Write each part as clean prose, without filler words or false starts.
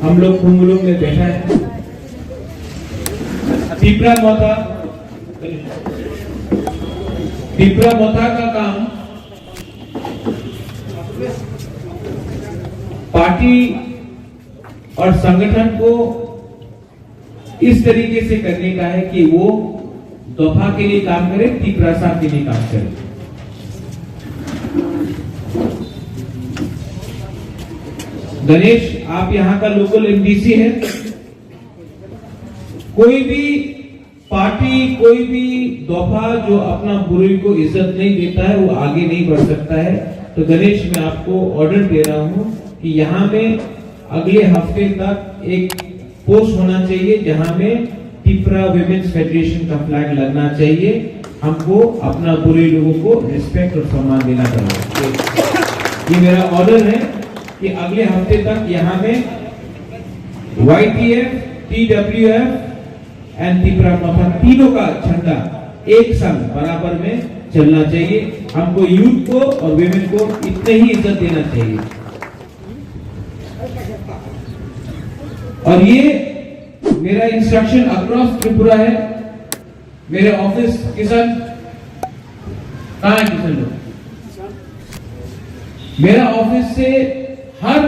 हम लोग कुंगलू में बैठा है। तिपरा मोथा का काम पार्टी और संगठन को इस तरीके से करने का है कि वो दोफा के लिए काम करे, तिपरासा के लिए काम करे। गणेश, आप यहां का लोकल एमडीसी है। कोई भी पार्टी, कोई भी दोफा जो अपना बुजुर्ग को इज्जत नहीं देता है वो आगे नहीं बढ़ सकता है। तो गणेश, मैं आपको ऑर्डर दे रहा हूं कि यहाँ में अगले हफ्ते तक एक पोस्ट होना चाहिए जहां में तिपरा विमेंस फेडरेशन का फ्लैग लगना चाहिए। हमको अपना बुरे लोगों को रिस्पेक्ट और सम्मान देना चाहिए। ये मेरा ऑर्डर है कि अगले हफ्ते तक यहाँ में YTF, TWF एंड तिपरा मोथा तीनों का झंडा एक संग बराबर में चलना चाहिए। हमको यूथ को और विमेन को इतने ही इज्जत देना चाहिए। और ये मेरा इंस्ट्रक्शन अक्रॉस त्रिपुरा है। मेरे ऑफिस किशन, कहां है किशन लोग? मेरा ऑफिस से हर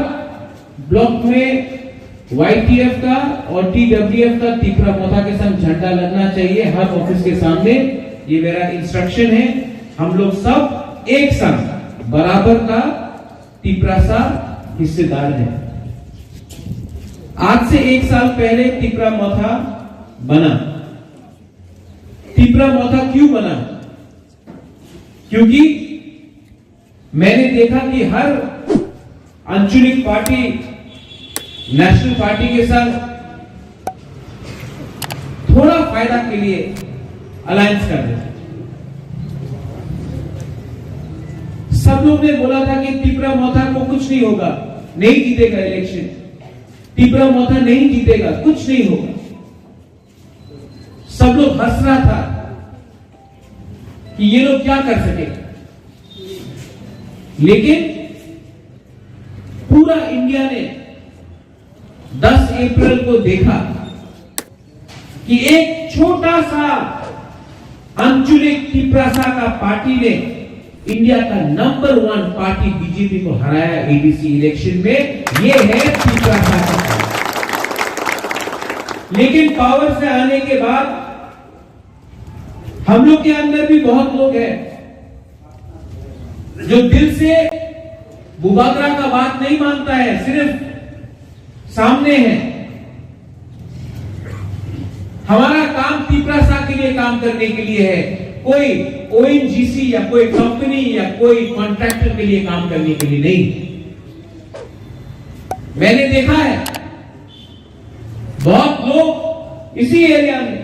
ब्लॉक में YTF का और TWF का तिपरा मोथा के संग झंडा लगना चाहिए हर ऑफिस के सामने। ये मेरा इंस्ट्रक्शन है। हम लोग सब एक संग बराबर का तिपरासा हिस्सेदार है। आज से 1 साल पहले तिपरा मोथा बना। तिपरा मोथा क्यों बना? क्योंकि मैंने देखा कि हर आंचलिक पार्टी नेशनल पार्टी के साथ थोड़ा फायदा के लिए अलायंस कर रहे। सब लोग ने बोला था कि तिपरा मोथा को कुछ नहीं होगा, नहीं जीतेगा इलेक्शन, तिपरा मोथा नहीं जीतेगा, कुछ नहीं होगा। सब लोग हंस रहा था कि ये लोग क्या कर सकेगा। लेकिन पूरा इंडिया ने 10 अप्रैल को देखा कि एक छोटा सा अंचलिक तिपरासा का पार्टी ने इंडिया का नंबर 1 पार्टी बीजेपी को हराया एडीसी इलेक्शन में। ये है तिपरासा का। लेकिन पावर से आने के बाद हम लोग के अंदर भी बहुत लोग हैं जो दिल से बुबागरा का बात नहीं मानता है, सिर्फ सामने है। हमारा काम तिपरासा के लिए काम करने के लिए है, कोई ONGC या कोई कंपनी या कोई कॉन्ट्रैक्टर के लिए काम करने के लिए नहीं। मैंने देखा है बहुत लोग इसी एरिया में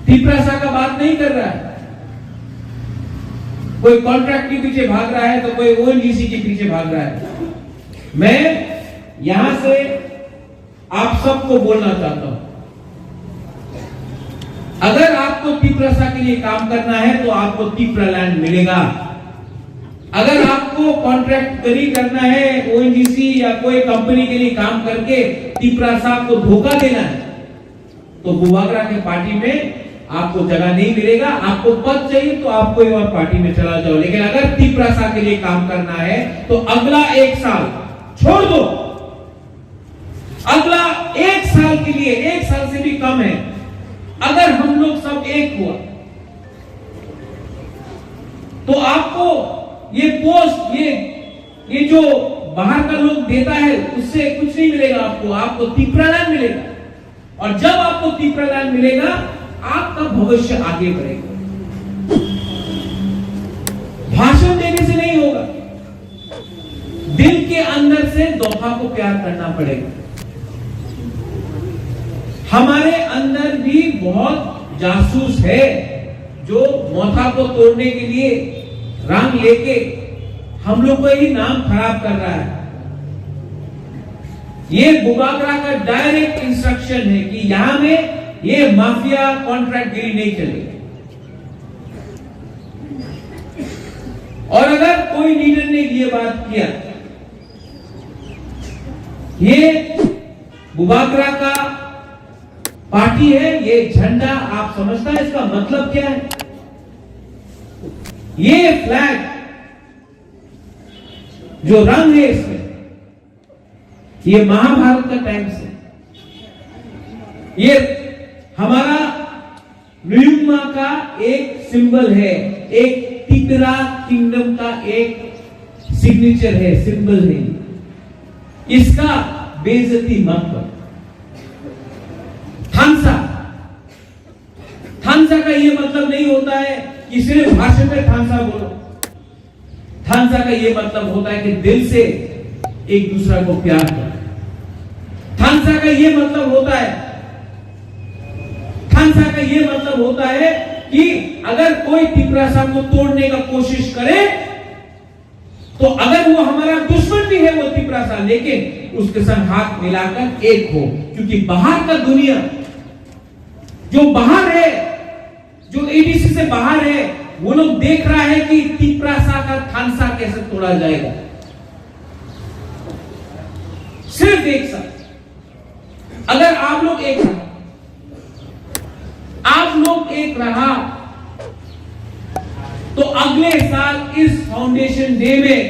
तिपरासा का बात नहीं कर रहा है। कोई कॉन्ट्रैक्ट के पीछे भाग रहा है तो कोई ONGC के पीछे भाग रहा है। मैं यहां से आप सबको बोलना चाहता हूं, अगर आपको तिपरासा के लिए काम करना है तो आपको तिपरा लैंड मिलेगा। अगर आपको कॉन्ट्रैक्ट करी करना है ONGC या कोई कंपनी के लिए काम करके तिपरासा को धोखा देना है तो बुबागरा के पार्टी में आपको जगह नहीं मिलेगा। आपको पद चाहिए तो आप कोई और पार्टी में चला जाओ। लेकिन अगर तिपरासा के लिए काम करना है तो अगला 1 साल छोड़ दो। अगला 1 साल के लिए, 1 साल से भी कम है, अगर हम लोग सब एक हुआ तो आपको ये पोस्ट, ये जो बाहर का लोग देता है उससे कुछ नहीं मिलेगा। आपको तिपरा लैंड मिलेगा। और जब आपको तिपरा लैंड मिलेगा आपका भविष्य आगे बढ़ेगा। भाषण देने से नहीं होगा, दिल के अंदर से दोफा को प्यार करना पड़ेगा। हमारे अंदर भी बहुत जासूस है जो मोथा को तोड़ने के लिए रंग लेके हम लोग को ही नाम खराब कर रहा है। ये बुबागरा का डायरेक्ट इंस्ट्रक्शन है कि यहां में ये माफिया कॉन्ट्रैक्ट गिरी नहीं चलेगी। और अगर कोई लीडर ने ये बात किया ये बुबागरा का पार्टी है, ये झंडा आप समझता है इसका मतलब क्या है? ये फ्लैग जो रंग है इसमें, ये महाभारत का टाइम से, ये हमारा न्यूमा का एक सिंबल है, एक तिपरा किंगडम का एक सिग्नेचर है, सिंबल है। इसका बेइज्जती मत करो। थानसा का ये मतलब नहीं होता है कि सिर्फ भाषण में थानसा बोलो। थानसा का ये मतलब होता है कि दिल से एक दूसरा को प्यार करो। थानसा का ये मतलब होता है, थानसा का ये मतलब होता है कि अगर कोई तिपरासा को तोड़ने का कोशिश करे तो अगर वो हमारा दुश्मन भी है वो तिपरासा, लेकिन उसके संग हाथ मिलाकर एक हो। क्योंकि बाहर का दुनिया जो बाहर है, जो एडीसी से बाहर है, वो लोग देख रहा है कि तिपरासा का थानसा कैसे तोड़ा जाएगा। सिर्फ एक साथ अगर आप लोग एक रहा तो अगले साल इस फाउंडेशन डे में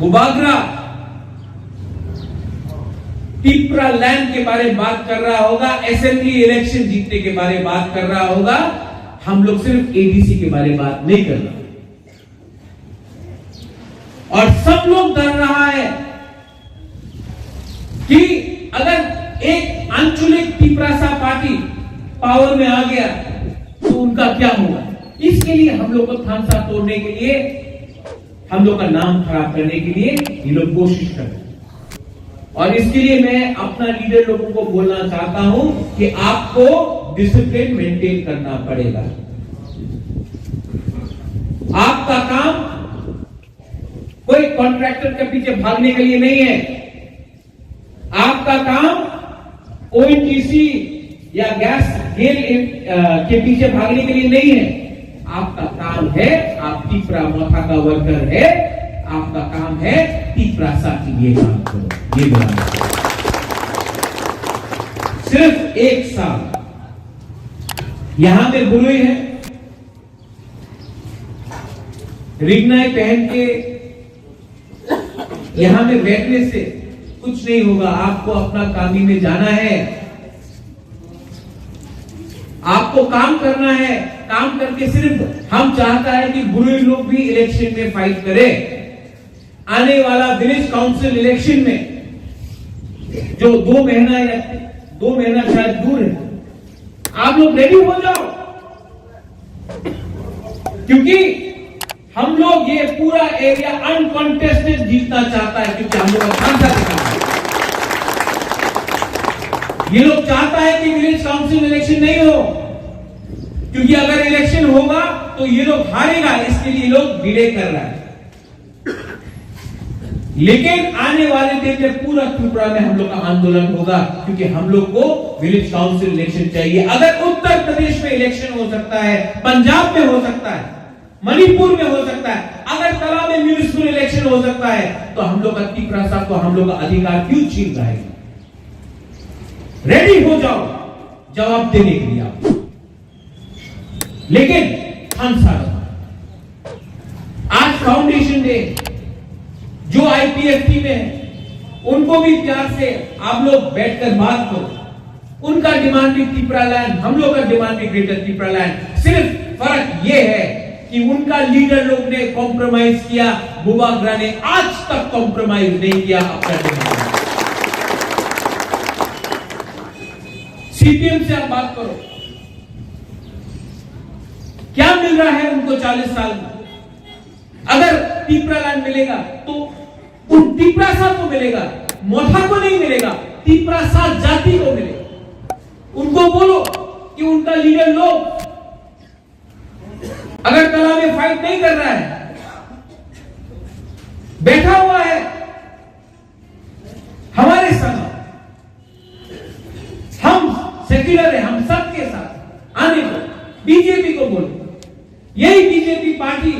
बुबागरा तिपरा लैंड के बारे में बात कर रहा होगा, असेंबली इलेक्शन जीतने के बारे में बात कर रहा होगा। हम लोग सिर्फ एडीसी के बारे में बात नहीं कर रहे। और सब लोग डर रहा है कि अगर एक आंचलिक तिपरासा पार्टी पावर में आ गया तो उनका क्या होगा। इसके लिए हम लोग को थानसा तोड़ने के लिए, हम लोग का नाम खराब करने के लिए ये लोग कोशिश कर रहे हैं। और इसके लिए मैं अपना लीडर लोगों को बोलना चाहता हूं कि आपको डिसिप्लिन मेंटेन करना पड़ेगा। आपका काम कोई कॉन्ट्रैक्टर के पीछे भागने के लिए नहीं है। आपका काम ओएनजीसी या गैस गेल के पीछे भागने के लिए नहीं है। आपका काम है, आप तिपरा मोथा का वर्कर है, आपका काम है तिपरासा के लिए काम करो। ये बोला सिर्फ एक साल यहां में बुलुई है, रिगनाई पहन के यहां में बैठने से कुछ नहीं होगा। आपको अपना कामी में जाना है, आपको काम करना है। काम करके सिर्फ हम चाहता है कि बुरे लोग भी इलेक्शन में फाइट करें। आने वाला विलेज काउंसिल इलेक्शन में जो 2 महीना शायद दूर है, आप लोग रेडी हो जाओ, क्योंकि हम लोग ये पूरा एरिया अनकॉन्टेस्टेड जीतना चाहता है। क्योंकि हम लोग थानसा दिखाना है। ये लोग चाहता है कि विलेज काउंसिल इलेक्शन नहीं हो, क्योंकि अगर इलेक्शन होगा तो ये लोग हारेगा, इसके लिए लोग डिले कर रहा है। लेकिन आने वाले दिन में पूरा त्रिपुरा में हम लोग का आंदोलन होगा, क्योंकि हम लोग को विलेज काउंसिल इलेक्शन चाहिए। अगर उत्तर प्रदेश में इलेक्शन हो सकता है, पंजाब में हो सकता है, मणिपुर में हो सकता है, अगर तला में म्यूनिसिपल इलेक्शन हो सकता है, तो हम लोग का तिपरासा को हम लोग का अधिकार क्यों छीन रहा है। रेडी हो जाओ जवाब देने के लिए आप। लेकिन थानसा आज फाउंडेशन डे जो आईपीएफटी में है, उनको भी प्यार से आप लोग बैठकर बात करो। उनका डिमांड भी तिपरा लैंड, हम लोग का डिमांड भी ग्रेटर तिपरा लैंड। सिर्फ फर्क यह है कि उनका लीडर लोग ने कॉम्प्रोमाइज किया, बुबागरा ने आज तक कॉम्प्रोमाइज नहीं किया अपना डिमांड। सीपीएम से आप बात करो, क्या मिल रहा है उनको 40 साल में। अगर तिपरा लैंड मिलेगा तो उन तिपरासा को मिलेगा, मोथा को नहीं मिलेगा, तिपरासा जाति को मिलेगा। उनको बोलो कि उनका लीडर लोग अगर तला में फाइट नहीं कर रहा है, बैठा हुआ है हमारे संग, हम सेक्युलर है, हम सबके साथ आने को बीजेपी को बोलो। यही बीजेपी पार्टी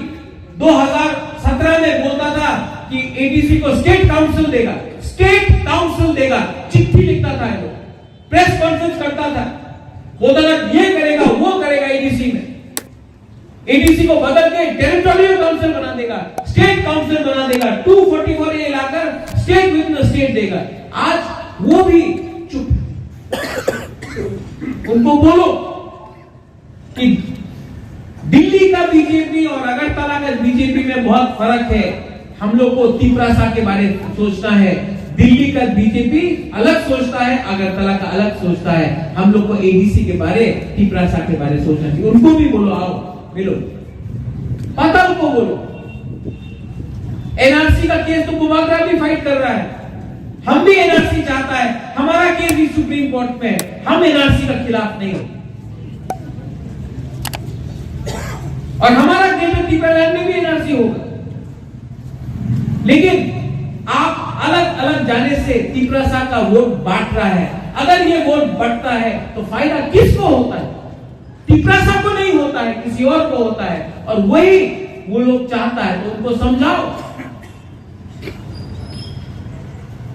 2017 में बोलता था कि एडीसी को स्टेट काउंसिल देगा, स्टेट काउंसिल देगा, चिट्ठी लिखता था ये लोग, प्रेस कॉन्फ्रेंस करता था, बोलता था ये करेगा वो करेगा एडीसी में, एडीसी को बदल के टेरिटोरियल काउंसिल बना देगा, स्टेट काउंसिल बना देगा, 244 ए लाकर स्टेट विद इन स्टेट देगा। आज वो भी चुप। उनको बोलो कि दिल्ली का बीजेपी और अगरतला का बीजेपी में बहुत फर्क है। हम लोग को तिपरासा के बारे में सोचना है। दिल्ली का बीजेपी अलग सोचता है, अगरतला का अलग सोचता है। हम लोग को एडीसी के बारे, तिपरासा के बारे सोचना चाहिए। उनको भी बोलो, आओ मिलो, पता उनको बोलो। एनआरसी का केस तो बुबागरा भी फाइट कर रहा है, हम भी एनआरसी चाहता है, हमारा केस भी सुप्रीम कोर्ट में है, हम एनआरसी के खिलाफ नहीं हो। और हमारा केस में टीपीलैंड में भी एनआरसी होगा, लेकिन आप अलग अलग जाने से तिपरासा का वोट बांट रहा है। अगर ये वोट बढ़ता है तो फायदा किसको होता है? तिपरासा को नहीं होता है, किसी और को होता है। और वही वो लोग चाहता है, तो उनको समझाओ।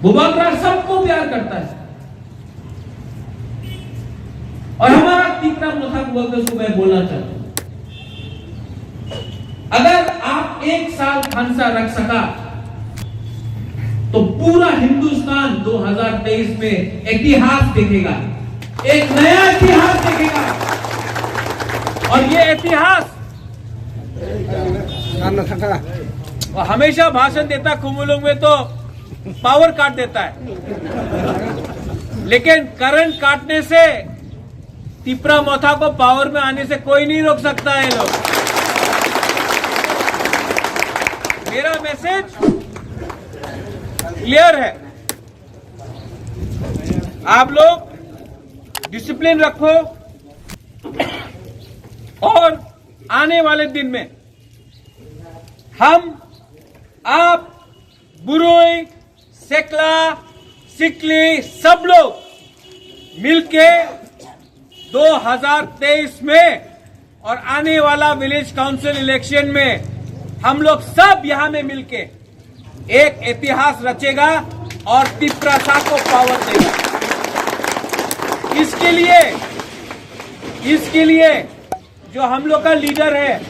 बुबागरा सबको प्यार करता है, और हमारा तीसरा मथक वर्कर्स को मैं बोलना चाहता हूं, अगर आप एक साल खानसा रख सका तो पूरा हिंदुस्तान 2023 में इतिहास देखेगा, एक नया इतिहास देखेगा। और ये इतिहास हमेशा भाषण देता कुमुलुंग में तो पावर काट देता है, लेकिन करंट काटने से तिपरा मोथा को पावर में आने से कोई नहीं रोक सकता है। लोग, मेरा मैसेज क्लियर है, आप लोग डिसिप्लिन रखो और आने वाले दिन में हम, आप, बुरुई, सेकला, सिकली सब लोग मिलके 2023 में और आने वाला विलेज काउंसिल इलेक्शन में हम लोग सब यहां में मिलके एक इतिहास रचेगा और तिपरासा को पावर देगा। इसके लिए जो हम लोग का लीडर है,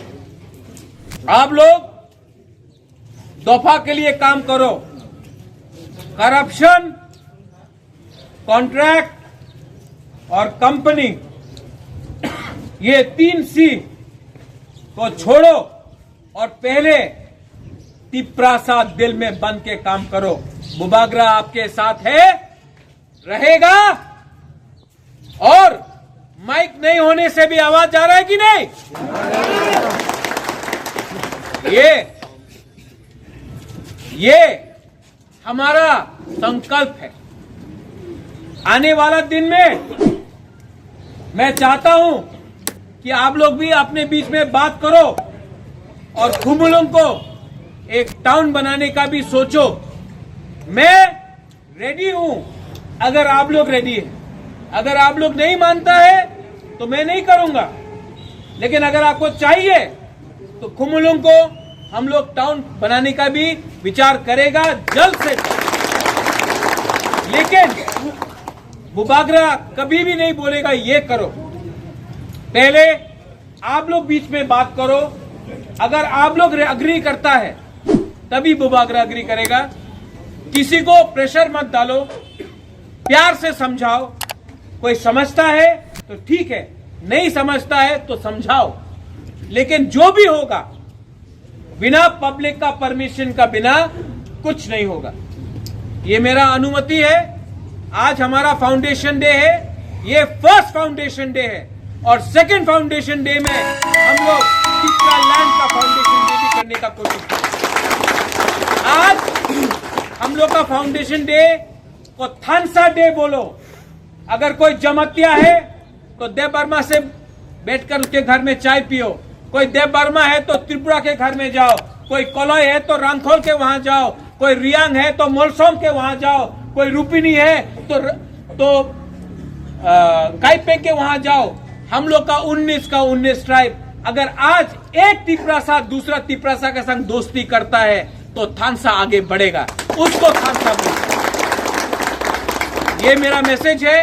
आप लोग दफा के लिए काम करो। करप्शन, कॉन्ट्रैक्ट और कंपनी, ये 3 सी को छोड़ो और पहले तिपरासा दिल में बन के काम करो। बुबागरा आपके साथ है, रहेगा। और माइक नहीं होने से भी आवाज जा रहा है कि नहीं? ये हमारा संकल्प है। आने वाला दिन में मैं चाहता हूं कि आप लोग भी अपने बीच में बात करो और कुमुलुंग को एक टाउन बनाने का भी सोचो। मैं रेडी हूं अगर आप लोग रेडी हैं। अगर आप लोग नहीं मानता है तो मैं नहीं करूंगा, लेकिन अगर आपको चाहिए तो कुमुलुंग को हम लोग टाउन बनाने का भी विचार करेगा जल्द से। लेकिन बुबागरा कभी भी नहीं बोलेगा ये करो, पहले आप लोग बीच में बात करो। अगर आप लोग अग्री करता है तभी बुबागरा अग्री करेगा। किसी को प्रेशर मत डालो, प्यार से समझाओ। कोई समझता है तो ठीक है, नहीं समझता है तो समझाओ, लेकिन जो भी होगा बिना पब्लिक का परमिशन का बिना कुछ नहीं होगा। ये मेरा अनुमति है। आज हमारा फाउंडेशन डे है, ये फर्स्ट फाउंडेशन डे है, और सेकंड फाउंडेशन डे में हम लोग तिपरा लैंड का फाउंडेशन डे भी करने का कोशिश करें। आज हम लोग का फाउंडेशन डे को थानसा डे बोलो। अगर कोई जमतिया है तो देव बर्मा से बैठकर उसके घर में चाय पियो। कोई देव बर्मा है तो त्रिपुरा के घर में जाओ, कोई कोलोई है तो रांथोल के वहां जाओ, कोई रियांग है तो मोलसोम के वहां जाओ, कोई रूपिनी है तो काइपे के वहां जाओ। हम लोग का 19 का 19 ट्राइब। अगर आज एक तिपरासा दूसरा तिपरासा के संग दोस्ती करता है तो थानसा आगे बढ़ेगा, उसको थानसा बोलते हैं। ये मेरा मैसेज है।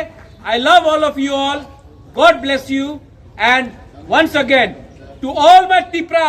I love all of you all, God bless you, and once again to all my Tipra